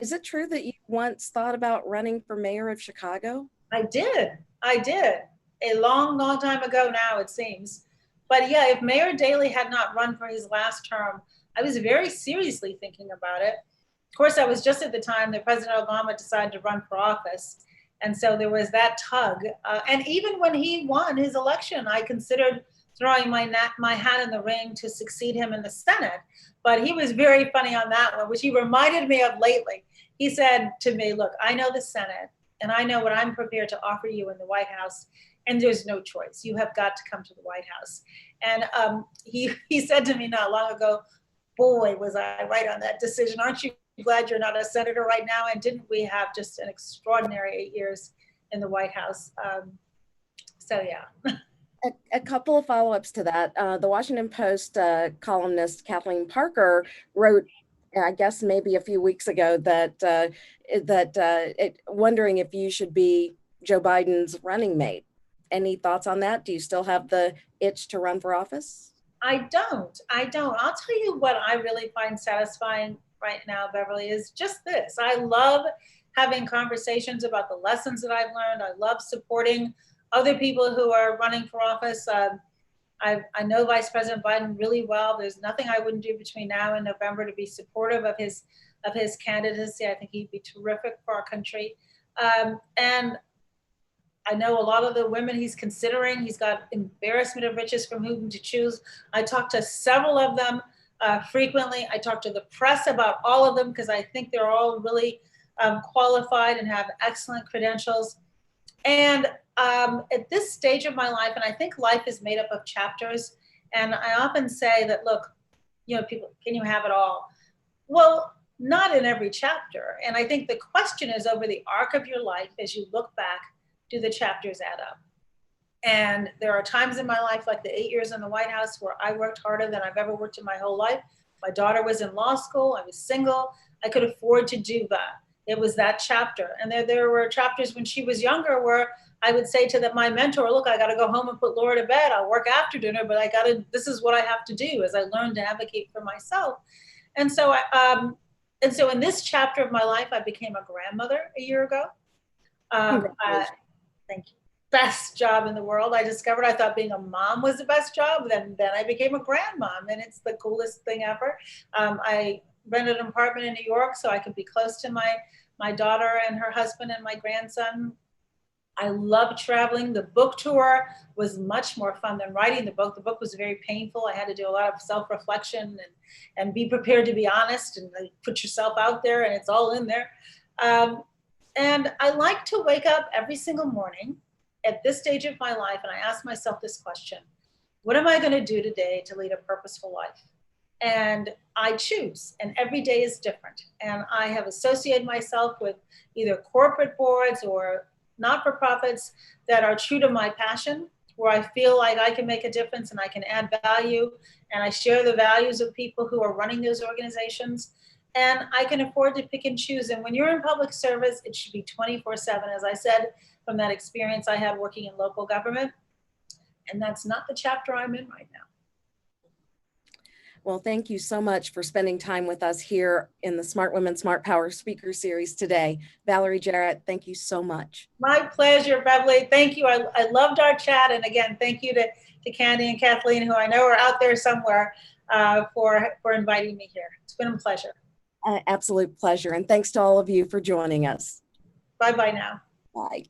is it true that you once thought about running for mayor of Chicago? I did. A long, long time ago now, it seems. But yeah, if Mayor Daley had not run for his last term, I was very seriously thinking about it. Of course, I was just at the time that President Obama decided to run for office. And so there was that tug. And even when he won his election, I considered throwing my hat in the ring to succeed him in the Senate. But he was very funny on that one, which he reminded me of lately. He said to me, look, I know the Senate, and I know what I'm prepared to offer you in the White House, and there's no choice. You have got to come to the White House. And he said to me not long ago, boy, was I right on that decision. Aren't you glad you're not a senator right now? And didn't we have just an extraordinary 8 years in the White House? So yeah. A couple of follow-ups to that. The Washington Post columnist Kathleen Parker wrote, I guess maybe a few weeks ago, that wondering if you should be Joe Biden's running mate. Any thoughts on that? Do you still have the itch to run for office? I don't. I'll tell you what I really find satisfying right now, Beverly, is just this. I love having conversations about the lessons that I've learned. I love supporting other people who are running for office. I know Vice President Biden really well. There's nothing I wouldn't do between now and November to be supportive of his candidacy. I think he'd be terrific for our country. And I know a lot of the women he's considering. He's got embarrassment of riches from whom to choose. I talk to several of them frequently. I talk to the press about all of them because I think they're all really qualified and have excellent credentials. And at this stage of my life, and I think life is made up of chapters, and I often say that, look, people, can you have it all? Well, not in every chapter. And I think the question is, over the arc of your life, as you look back, do the chapters add up? And there are times in my life, like the 8 years in the White House, where I worked harder than I've ever worked in my whole life. My daughter was in law school. I was single. I could afford to do that. It was that chapter. And there were chapters when she was younger where I would say to my mentor, look, I got to go home and put Laura to bed. I'll work after dinner, but this is what I have to do as I learn to advocate for myself. And so in this chapter of my life, I became a grandmother a year ago. Thank you. best job in the world. I discovered I thought being a mom was the best job. Then I became a grandmom, and it's the coolest thing ever. I rented an apartment in New York so I could be close to my daughter and her husband and my grandson. I love traveling. The book tour was much more fun than writing the book. The book was very painful. I had to do a lot of self-reflection and be prepared to be honest and put yourself out there, and it's all in there. And I like to wake up every single morning at this stage of my life, and I ask myself this question: what am I going to do today to lead a purposeful life? And I choose, and every day is different. And I have associated myself with either corporate boards or not-for-profits that are true to my passion, where I feel like I can make a difference and I can add value, and I share the values of people who are running those organizations, and I can afford to pick and choose. And when you're in public service, it should be 24/7, as I said, from that experience I had working in local government. And that's not the chapter I'm in right now. Well, thank you so much for spending time with us here in the Smart Women, Smart Power speaker series today. Valerie Jarrett, thank you so much. My pleasure, Beverly. Thank you. I loved our chat. And again, thank you to Candy and Kathleen, who I know are out there somewhere, for inviting me here. It's been a pleasure. Absolute pleasure. And thanks to all of you for joining us. Bye-bye now. Bye.